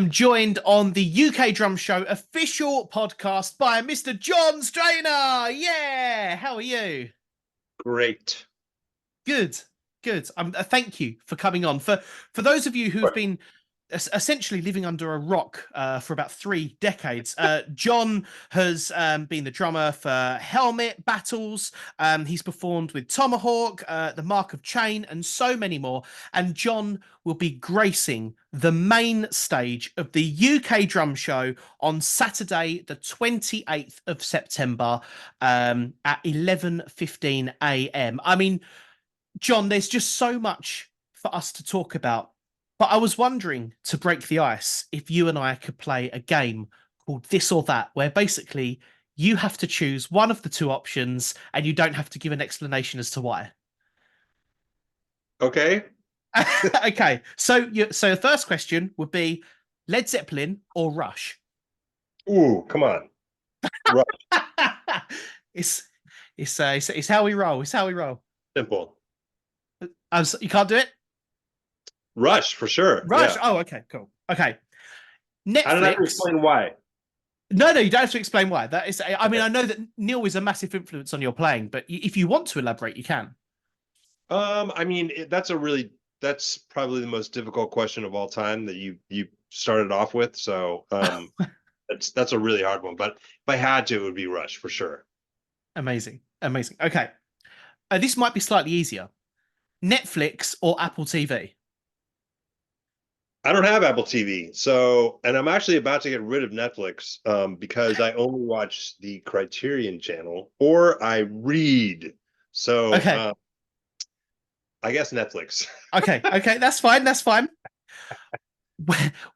am joined on the UK Drum Show official podcast by Mr. John Stanier. Yeah, how are you? Great. Good, good. Thank you for coming on. For those of you who've been essentially living under a rock for about 3 decades, John has been the drummer for Helmet Battles. He's performed with Tomahawk, the Mark of Cain, and so many more. And John will be gracing the main stage of the UK Drum Show on Saturday, the 28th of September at 11:15 a.m. I mean, John, there's just so much for us to talk about. But I was wondering, to break the ice, if you and I could play a game called This or That, where basically you have to choose one of the two options and you don't have to give an explanation as to why. Okay. Okay. So the first question would be Led Zeppelin or Rush? Ooh, come on. Rush. It's how we roll. It's how we roll. Simple. You can't do it? Rush for sure. Rush. Yeah. Oh, okay, cool. Okay. I don't have to Netflix. explain why. No, you don't have to explain why. That is, I mean, I know that Neil is a massive influence on your playing, but if you want to elaborate, you can. I mean, that's probably the most difficult question of all time that you started off with. So that's a really hard one. But if I had to, it would be Rush for sure. Amazing. Okay. This might be slightly easier. Netflix or Apple TV? I don't have Apple TV, and I'm actually about to get rid of Netflix because I only watch the Criterion channel or I read. So Okay. I guess Netflix. Okay, that's fine.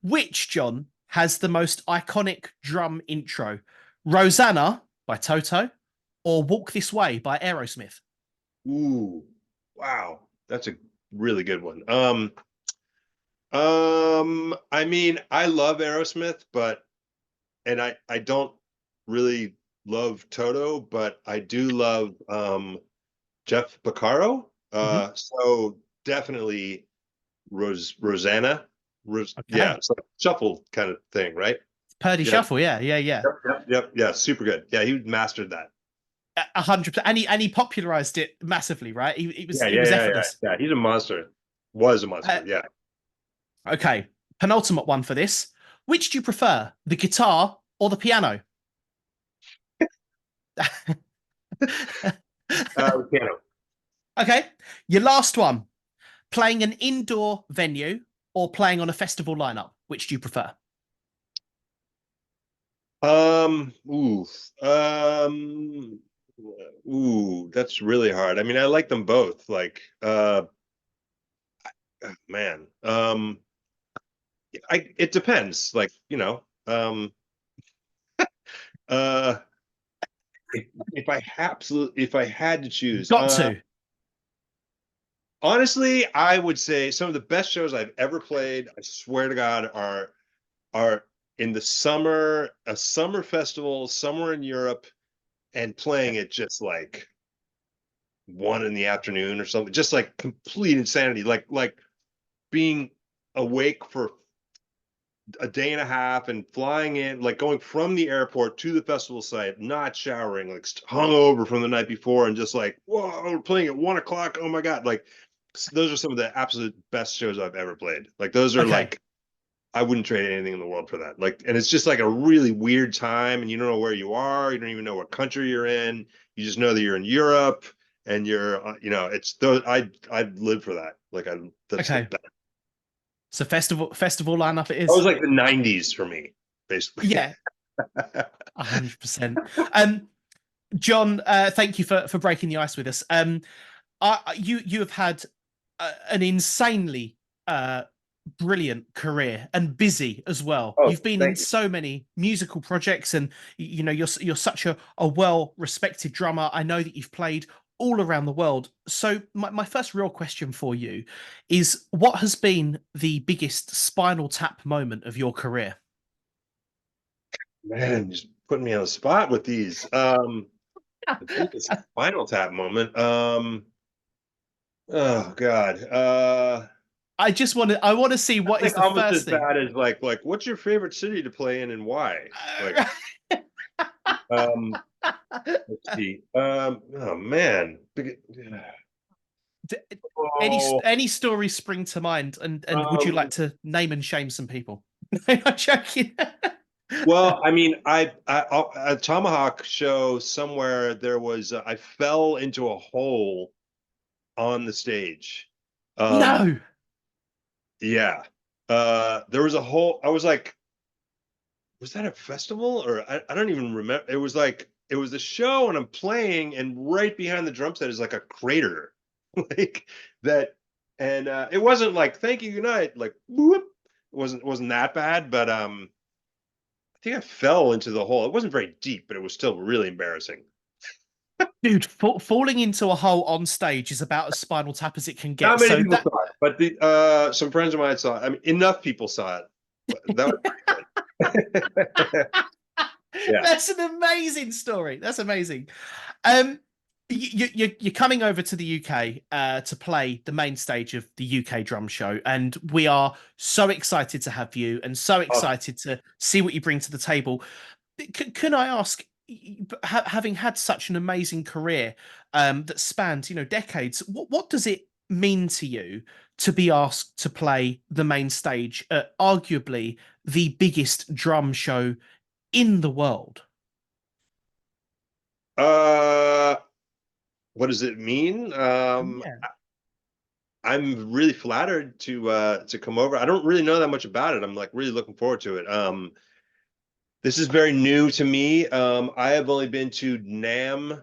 Which, John, has the most iconic drum intro? Rosanna by Toto or Walk This Way by Aerosmith? Ooh, wow, that's a really good one. I mean, I love Aerosmith, and I don't really love Toto, but I do love Jeff Porcaro. Mm-hmm. So definitely Rosanna. Yeah, Okay. it's like a shuffle kind of thing, right? Purdy Yeah. Shuffle, yeah. Yep. Yeah, super good. Yeah, he mastered that. 100%. And he popularized it massively, right? It was Yeah. effortless. Yeah, he's a monster. Was a monster. Uh, Yeah. okay, penultimate one for this. Which do you prefer, the guitar or the piano? Piano. Okay, your last one. Playing an indoor venue or playing on a festival lineup? Which do you prefer? Ooh, um, that's really hard. I mean, I like them both. Like, man, it depends. Like, uh, if I had to choose, Got to. honestly, I would say some of the best shows I've ever played, I swear to God, are in the summer, a summer festival somewhere in Europe, and playing it just like 1 in the afternoon or something, just like complete insanity, like being awake for a day and a half and flying in, like going from the airport to the festival site, not showering, like hungover from the night before, and just like, whoa, we're playing at 1 o'clock. Oh my God. Like, those are some of the absolute best shows I've ever played. Like, those are Okay. like, I wouldn't trade anything in the world for that. Like, and it's just like a really weird time, and you don't know where you are. You don't even know what country you're in. You just know that you're in Europe, and it's those. I'd live for that. Like, that's the Okay. best. So festival lineup it That was is. like the '90s for me, basically. Yeah, 100%. John, thank you for breaking the ice with us. You have had an insanely brilliant career and busy as well. Oh, You've been in thank you. so many musical projects, and you're such a well respected drummer. I know that you've played all around the world. So my first real question for you is, what has been the biggest Spinal Tap moment of your career? Man, just putting me on the spot with these. The biggest Spinal Tap moment. Oh God. I want to see what is Like the almost as first thing. bad as like what's your favorite city to play in and why? Like, um, let's see. Oh man. D- Oh, any stories spring to mind, and would you like um, to name and shame some people? No, I'm joking. well, I mean, a Tomahawk show somewhere there was I fell into a hole on the stage. Um, No. yeah. There was a hole. I was like, was that a festival or I don't even remember. It was like it was a show and I'm playing and right behind the drum set is like a crater. Like that and it wasn't like thank you good night like whoop. It wasn't that bad, but I think I fell into the hole. It wasn't very deep, but it was still really embarrassing. Dude, falling into a hole on stage is about as Spinal Tap as it can Not get. many So people that saw it, but the some friends of mine saw it. I mean, enough people saw it. That was pretty good. Yeah. that's an amazing story. That's amazing. You're coming over to the UK to play the main stage of the UK drum show, and we are so excited to have you, and so Awesome. excited to see what you bring to the table. Can I ask, having had such an amazing career that spanned, decades, what does it mean to you to be asked to play the main stage at arguably the biggest drum show in the world? Uh, what does it mean? Yeah. I'm really flattered to come over. I don't really know that much about it. I'm like really looking forward to it. This is very new to me. I have only been to NAM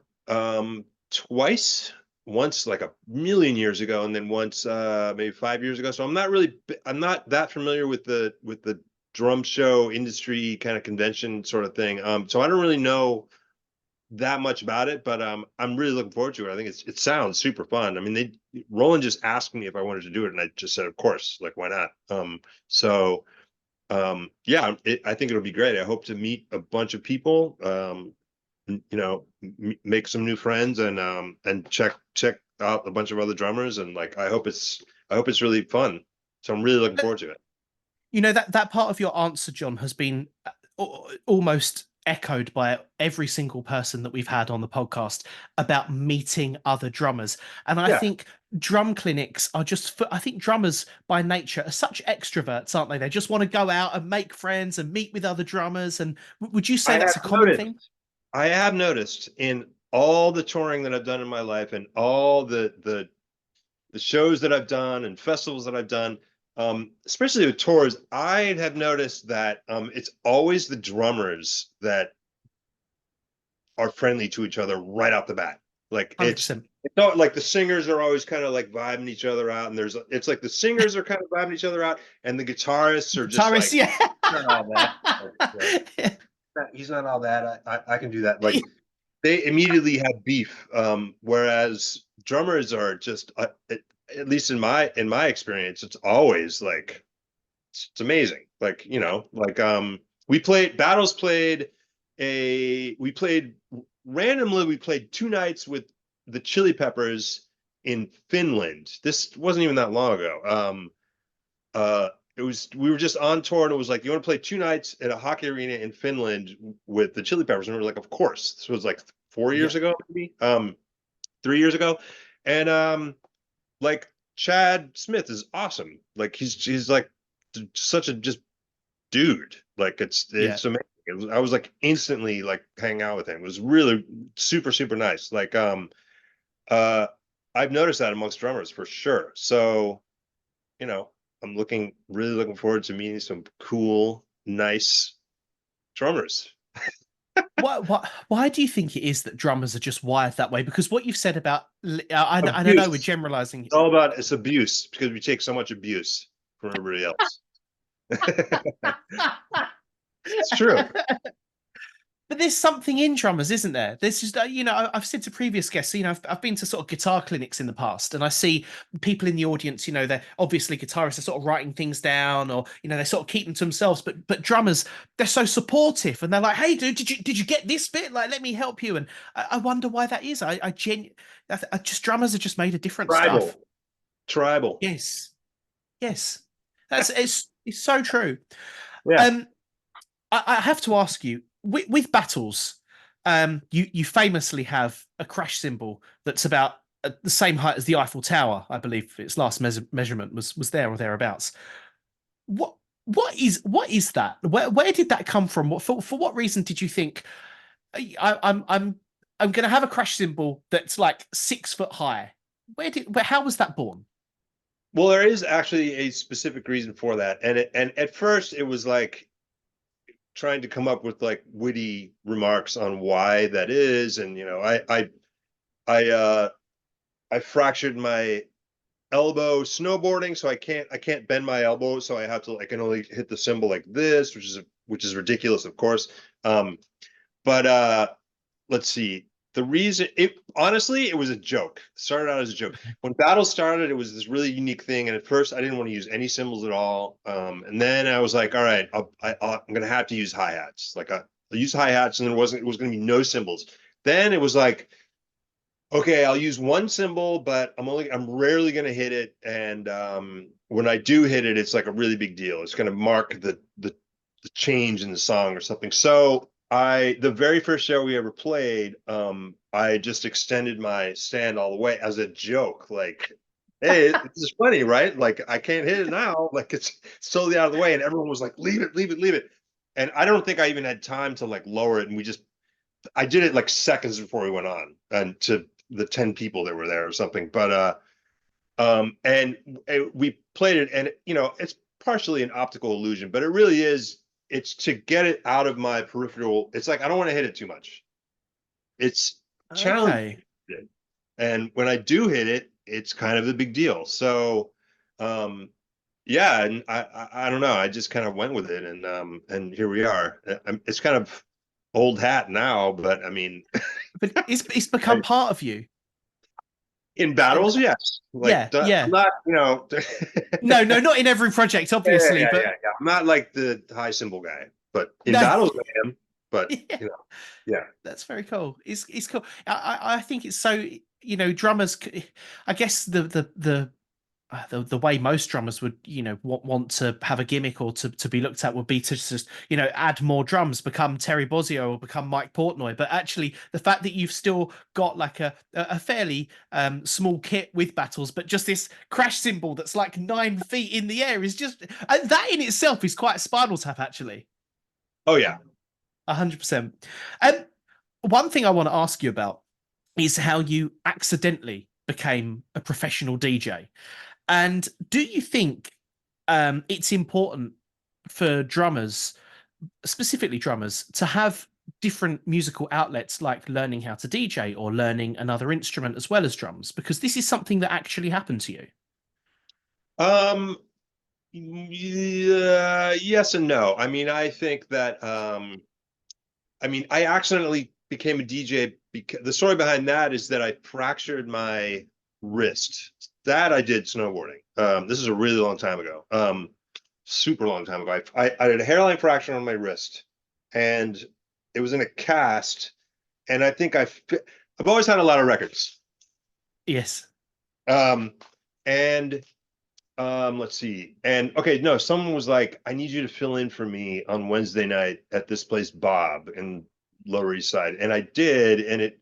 twice. Once like a million years ago, and then once maybe 5 years ago. So I'm not that familiar with the drum show industry kind of convention sort of thing. So I don't really know that much about it, but I'm really looking forward to it. I think it sounds super fun. I mean, Roland just asked me if I wanted to do it, and I just said, of course, like why not? So yeah, I think it'll be great. I hope to meet a bunch of people, make some new friends, and check out a bunch of other drummers, and like I hope it's really fun. So I'm really looking forward to it. That part of your answer, John, has been almost echoed by every single person that we've had on the podcast about meeting other drummers. And I Yeah, think drum clinics are I think drummers by nature are such extroverts, aren't they? They just want to go out and make friends and meet with other drummers. And would you say I that's have a common noticed. thing? I have noticed in all the touring that I've done in my life and all the shows that I've done and festivals that I've done, especially with tours, I have noticed that it's always the drummers that are friendly to each other right off the bat. Like it's 100%. it's not like the singers are always kind of like vibing each other out, and it's like the singers are kind of vibing each other out, and the guitarists are just Guitarist, like yeah. not all that. He's not all that. I can do that. Like they immediately have beef. Whereas drummers are just, at least in my experience, it's always like it's amazing. Like like we played randomly. We played 2 nights with the Chili Peppers in Finland. This wasn't even that long ago. It was we were just on tour and it was like you want to play 2 nights at a hockey arena in Finland with the Chili Peppers and we were like of course. This was like 4 years Yeah. ago maybe 3 years ago and like Chad Smith is awesome. Like he's like such a just dude. Like Yeah. it's amazing. I was like instantly like hanging out with him. It was really super super nice. Like uh I've noticed that amongst drummers for sure. So you know, I'm really looking forward to meeting some cool, nice drummers. Why do you think it is that drummers are just wired that way? Because what you've said about, and I know we're Abuse. generalizing. It's all about it's abuse because we take so much abuse from everybody else. It's true. But there's something in drummers, isn't there? There's just, I've said to previous guests, I've been to sort of guitar clinics in the past, and I see people in the audience, they're obviously guitarists are sort of writing things down, or they sort of keep them to themselves. But drummers, they're so supportive, and they're like, "Hey, dude, did you get this bit? Like, let me help you." And I wonder why that is. I just drummers are just made of different stuff. Tribal. Tribal. Yes. Yes, it's so true. Yeah. Um, I have to ask you with battles, you famously have a crash cymbal that's about the same height as the Eiffel Tower. I believe its last measurement was there or thereabouts. What what is that? Where did that come from? What for what reason did you think I'm going to have a crash cymbal that's like 6 foot high? How was that born? Well, there is actually a specific reason for that. And at first it was like trying to come up with like witty remarks on why that is. And I I fractured my elbow snowboarding, so I can't bend my elbow, so I can only hit the cymbal like this, which is ridiculous, of course. But let's see. The reason it honestly, it was a joke. It started out as a joke. When battle started, it was this really unique thing, and at first I didn't want to use any cymbals at all. And then I was like, all right, I'm gonna have to use hi-hats. Like I'll use hi-hats, and it was gonna be no cymbals. Then it was like, okay, I'll use one cymbal, but I'm rarely gonna hit it. And when I do hit it, it's like a really big deal. It's gonna mark the change in the song or something. So the very first show we ever played, I just extended my stand all the way as a joke, like, hey, this is funny, right? Like I can't hit it now, like it's totally out of the way, and everyone was like, leave it, leave it, leave it. And I don't think I even had time to like lower it, and I did it like seconds before we went on, and to the 10 people that were there or something. But and we played it, and it's partially an optical illusion, but it really is. It's to get it out of my peripheral. It's like I don't want to hit it too much. It's challenging, Okay. and when I do hit it, it's kind of a big deal. So, yeah, and I don't know. I just kind of went with it, and here we are. It's kind of old hat now, but I mean, But it's become part of you. in battles, yes. Like Yeah, I'm yeah. not, No, no, not in every project, yeah, yeah, obviously, yeah, but yeah, yeah. I'm not like the high symbol guy, but in no. battles I am. But Yeah, yeah. that's very cool. It's cool. I think it's so drummers. I guess the way most drummers would want to have a gimmick or to be looked at would be to just add more drums, become Terry Bozzio or become Mike Portnoy. But actually the fact that you've still got like a fairly small kit with battles, but just this crash cymbal that's like 9 feet in the air is just that in itself is quite Spinal Tap, actually. Oh yeah. 100%. One thing I want to ask you about is how you accidentally became a professional DJ. And do you think it's important for drummers, specifically drummers, to have different musical outlets like learning how to DJ or learning another instrument as well as drums? Because this is something that actually happened to you. Um. Yeah, yes and no. I mean, I think that I mean, I accidentally became a DJ because the story behind that is that I fractured my wrist. That I did snowboarding. This is a really long time ago. Super long time ago. I had a hairline fracture on my wrist, and it was in a cast. And I think I've always had a lot of records. Yes. Um, and let's see. And okay, no, someone was like, I need you to fill in for me on Wednesday night at this place, Bob, in Lower East Side. And I did, and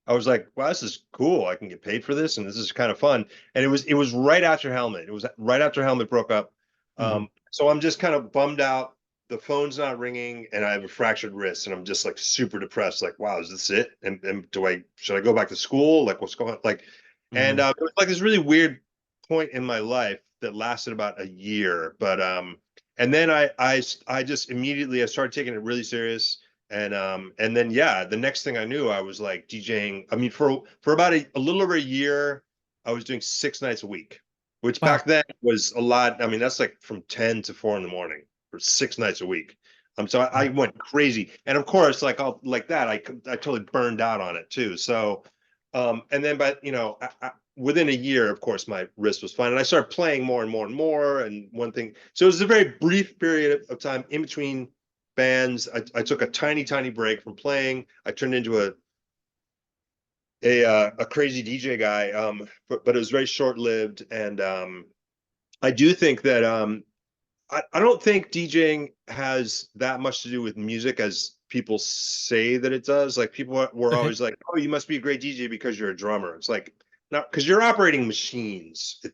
I was like, wow, this is cool. I can get paid for this, and this is kind of fun. And it was right after Helmet. It was right after Helmet broke up. Hmm. So I'm just kind of bummed out. The phone's not ringing, and I have a fractured wrist, and I'm just like super depressed. Like, wow, is this it? And should I go back to school? Like, what's going on? Like, and Hmm. it was like this really weird point in my life that lasted about a year. But and then I just immediately I started taking it really serious. And then yeah, the next thing I knew, I was like DJing. I mean, for about a little over a year, I was doing 6 nights a week, which back Wow. then was a lot. I mean, that's like from 10 to 4 in the morning for 6 nights a week. So I Wow. went crazy, and of course, like I'll like that, I totally burned out on it too. So, and then, but within a year, of course, my wrist was fine, and I started playing more and more and more. And one thing, so it was a very brief period of time in between bands. I took a tiny break from playing. I turned into a crazy DJ guy, but it was very short lived. And I do think that I don't think DJing has that much to do with music as people say that it does. Like people were Okay. always like, "Oh, you must be a great DJ because you're a drummer." It's like not because you're operating machines. Yes.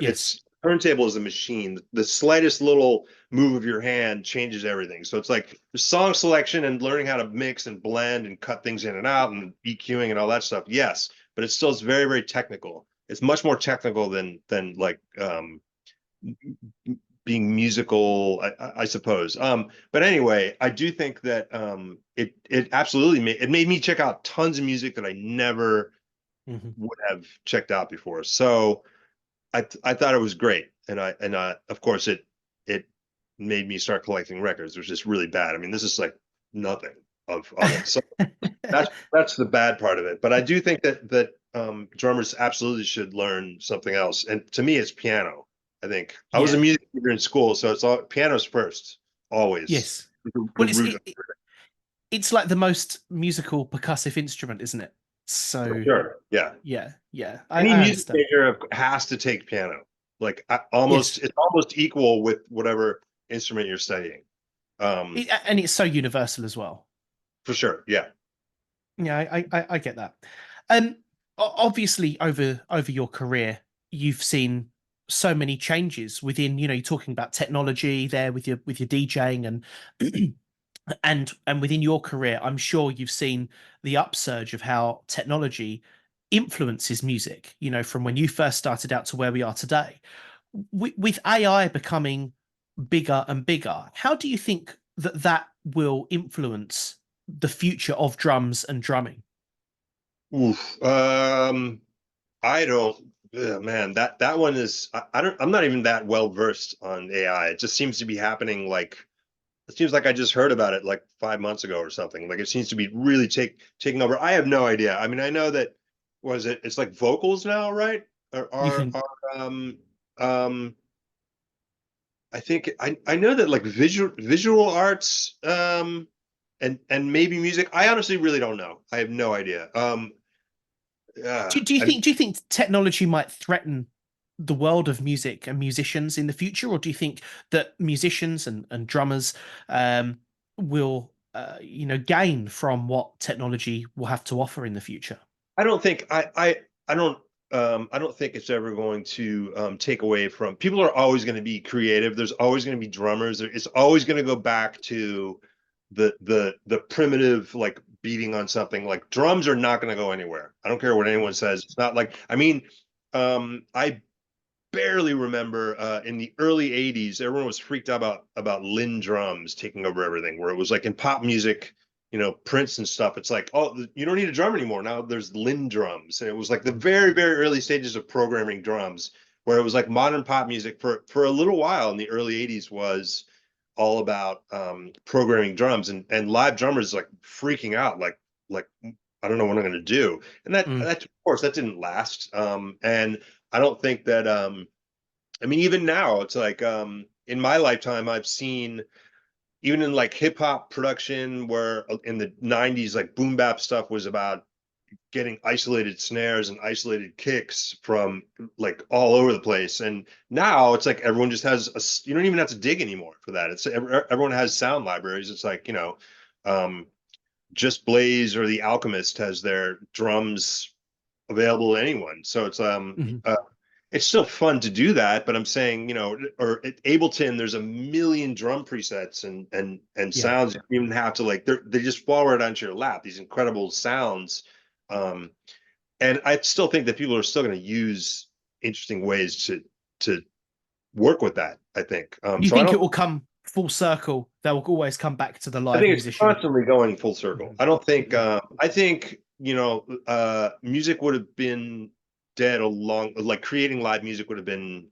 It's turntable is a machine. The slightest little move of your hand changes everything. So it's like the song selection and learning how to mix and blend and cut things in and out and EQing and all that stuff. Yes, but it's still very very technical. It's much more technical than like being musical, I suppose. But anyway, I do think that it absolutely made me check out tons of music that I never Hmm. would have checked out before. So I thought it was great, and of course it made me start collecting records, which is really bad. I mean, this is like nothing of it. So that's the bad part of it. But I do think that drummers absolutely should learn something else, and to me, it's piano. I think I was a Yeah. music teacher in school, so it's all pianos first, always. Yes. Well, Good root it's like the most musical percussive instrument, isn't it? for So sure. Yeah, yeah, yeah, any I music understand. major has to take piano. Like Yes, it's almost equal with whatever instrument you're studying. Um, and it's so universal as well. for sure. Yeah. Yeah, I get that. Obviously, over your career, you've seen so many changes within. You're talking about technology there with your DJing and and within your career, I'm sure you've seen the upsurge of how technology influences music. From when you first started out to where we are today. With AI becoming bigger and bigger, how do you think that will influence the future of drums and drumming? Oof. I don't. Man, that one is. I don't. I'm not even that well versed on AI. It just seems to be happening like. It seems like I just heard about it like 5 months ago or something. Like it seems to be really taking over. I have no idea. I mean, I know that was it. It's like vocals now, right? Or You can. um. I think I know that like visual arts and maybe music. I honestly really don't know. I have no idea. Yeah. Do you think technology might threaten the world of music and musicians in the future, or do you think that musicians and drummers will gain from what technology will have to offer in the future? I don't think I don't think it's ever going to take away from people are always going to be creative. There's always going to be drummers. It's always going to go back to the primitive like beating on something. Like drums are not going to go anywhere. I don't care what anyone says. It's not like I mean, I barely remember in the early 80s everyone was freaked out about Lynn drums taking over everything where it was like in pop music, Prince and stuff. It's like, oh, you don't need a drum anymore, now there's Lynn drums. And it was like the very very early stages of programming drums where it was like modern pop music for a little while in the early 80s was all about programming drums and live drummers like freaking out like I don't know what I'm going to do. And Mm, that of course that didn't last. And I don't think that I mean even now it's like in my lifetime I've seen even in like hip hop production where in the 90s like boom bap stuff was about getting isolated snares and isolated kicks from like all over the place. And now it's like everyone just has you don't even have to dig anymore for that. It's everyone has sound libraries. It's like, um just Blaze or the Alchemist has their drums available to anyone. So mhm. it's still fun to do that, but I'm saying, or at Ableton, there's a million drum presets and Yeah. sounds. You don't even have to like they just fall right onto your lap. These incredible sounds, um, and I still think that people are still going to use interesting ways to work with that. I think. You So I think don't. it will come full circle? They'll always come back to the I live think it's musician. constantly going full circle. Mhm. I don't think. Mhm. I think music would have been dead a long like creating live music would have been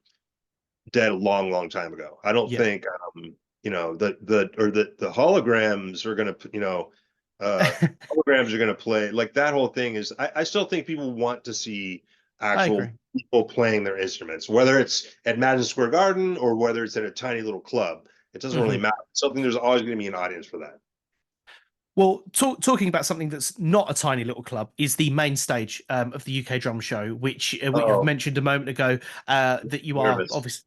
dead a long, long time ago. I don't Yeah. think the holograms are gonna holograms are gonna play like that whole thing is I still think people want to see I actual agree. people playing their instruments, whether it's at Madison Square Garden or whether it's at a tiny little club. It doesn't really Mhm. matter. Something there's always gonna be an audience for that. Well, talking about something that's not a tiny little club is the main stage of the UK Drum Show, which you've Oh, mentioned a moment ago that you are nervous. obviously.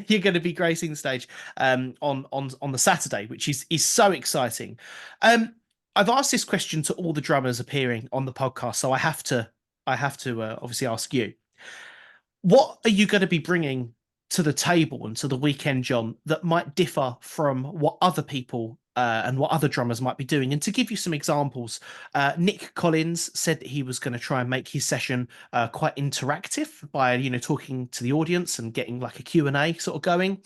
You're going to be gracing the stage on the Saturday, which is so exciting. I've asked this question to all the drummers appearing on the podcast, so I have to obviously ask you. What are you going to be bringing to the table and to the weekend, John, that might differ from what other people and what other drummers might be doing? And to give you some examples, Nick Collins said that he was going to try and make his session quite interactive by, talking to the audience and getting like a Q&A sort of going.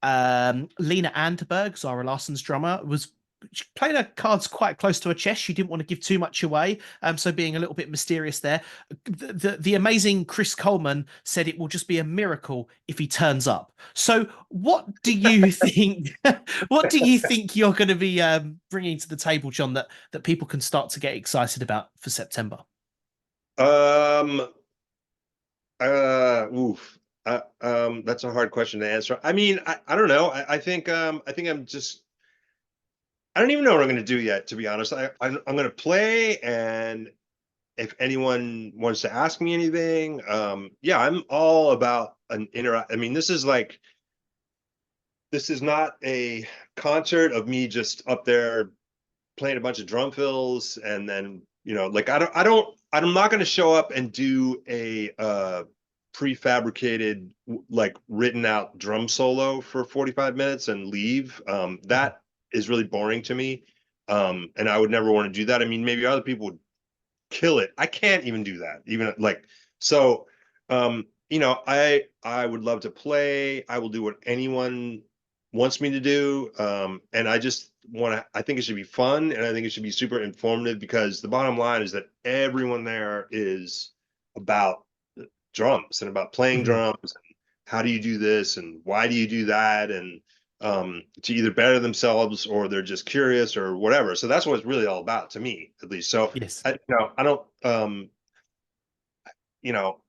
Lena Anderberg, Zara Larsson's drummer, was she played her cards quite close to her chest. She didn't want to give too much away, so being a little bit mysterious there. The amazing Chris Coleman said it will just be a miracle if he turns up. So, what do you think? What do you think you're going to be bringing to the table, John? That people can start to get excited about for September. Um. Oof. That's a hard question to answer. I mean, I don't know. I think I'm just. I don't even know what I'm going to do yet, to be honest. I'm going to play, and if anyone wants to ask me anything, yeah, I'm all about an interact. I mean, this is not a concert of me just up there playing a bunch of drum fills, and then like I'm not going to show up and do a prefabricated, like written out drum solo for 45 minutes and leave. That is really boring to me. And I would never want to do that. I mean, maybe other people would kill it. I can't even do that. Even like, so, I would love to play. I will do what anyone wants me to do. And I think it should be fun, and I think it should be super informative, because the bottom line is that everyone there is about drums and about playing Mhm. drums, and how do you do this and why do you do that, and to either better themselves, or they're just curious or whatever. So that's what it's really all about, to me, at least. So Yes. I don't you know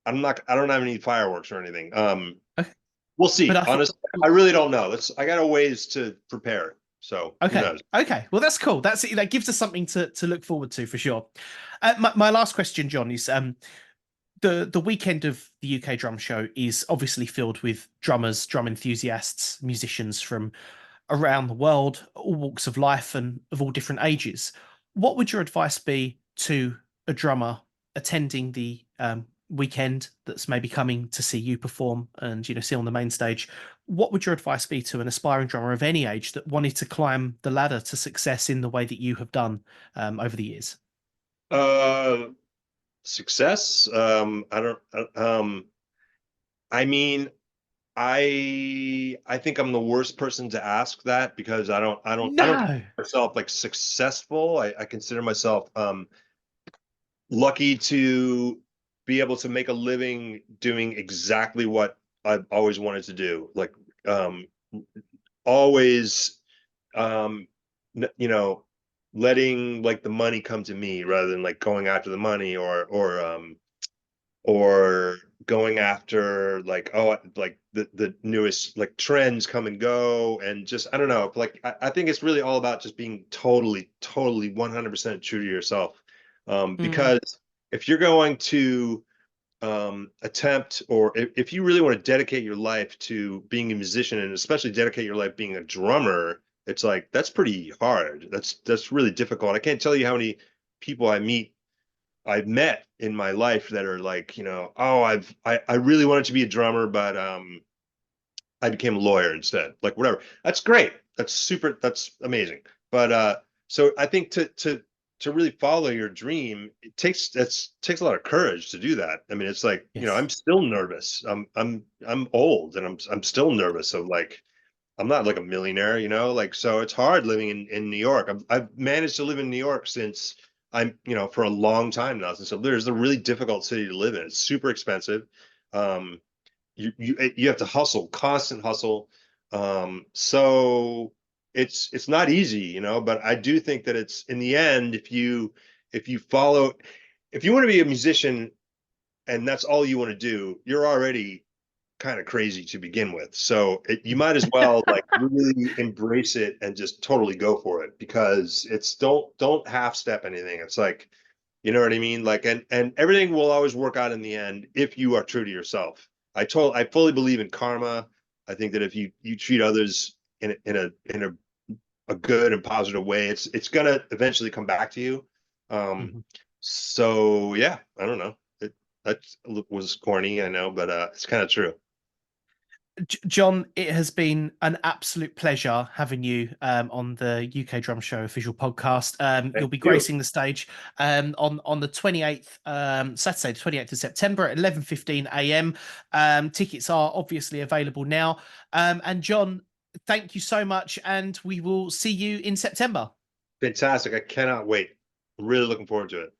I don't have any fireworks or anything. Okay. We'll But see. I think. Honestly, I really don't know. I got a ways to prepare, so who Okay. knows. Okay. Well, that's cool. That gives us something to look forward to for sure. My last question, John, is the weekend of the UK Drum Show is obviously filled with drummers, drum enthusiasts, musicians from around the world, all walks of life and of all different ages. What would your advice be to a drummer attending the weekend that's maybe coming to see you perform and see on the main stage? What would your advice be to an aspiring drummer of any age that wanted to climb the ladder to success in the way that you have done over the years? uh Success, I don't I mean, I think I'm the worst person to ask that, because I don't consider No. myself like successful. I consider myself lucky to be able to make a living doing exactly what I've always wanted to do. Like, um always, um letting like the money come to me, rather than like going after the money, or going after like, oh, like the newest like trends come and go, and just I don't know, like I think it's really all about just being totally 100% true to yourself. Mm, Because if you're going to attempt, or if you really want to dedicate your life to being a musician, and especially dedicate your life being a drummer, it's like that's pretty hard. That's really difficult. I can't tell you how many people I've met in my life that are like, oh, I really wanted to be a drummer, but I became a lawyer instead. Like, whatever. That's great. That's super. That's amazing. But so I think to really follow your dream, takes a lot of courage to do that. I mean, it's like, yes. I'm still nervous. I'm old, and I'm still nervous. So like, I'm not like a millionaire, like, so it's hard living in New York. I've managed to live in New York since for a long time now. So there's a really difficult city to live in. It's super expensive. Um, you have to hustle, constant hustle. So it's not easy, but I do think that it's, in the end, if you follow, if you want to be a musician and that's all you want to do, you're already kind of crazy to begin with. So you might as well like really embrace it and just totally go for it, because it's don't half step anything. It's like, you know what I mean? Like, and everything will always work out in the end if you are true to yourself. I fully believe in karma. I think that if you treat others in a good and positive way, it's gonna eventually come back to you. Mhm. So yeah, I don't know. That was corny, I know, but it's kind of true. John, it has been an absolute pleasure having you on the UK Drum Show official podcast. You'll Thank be you. gracing the stage on the 28th, Saturday, the 28th of September at 11:15 a.m. Tickets are obviously available now. And John, thank you so much, and we will see you in September. Fantastic. I cannot wait. I'm really looking forward to it.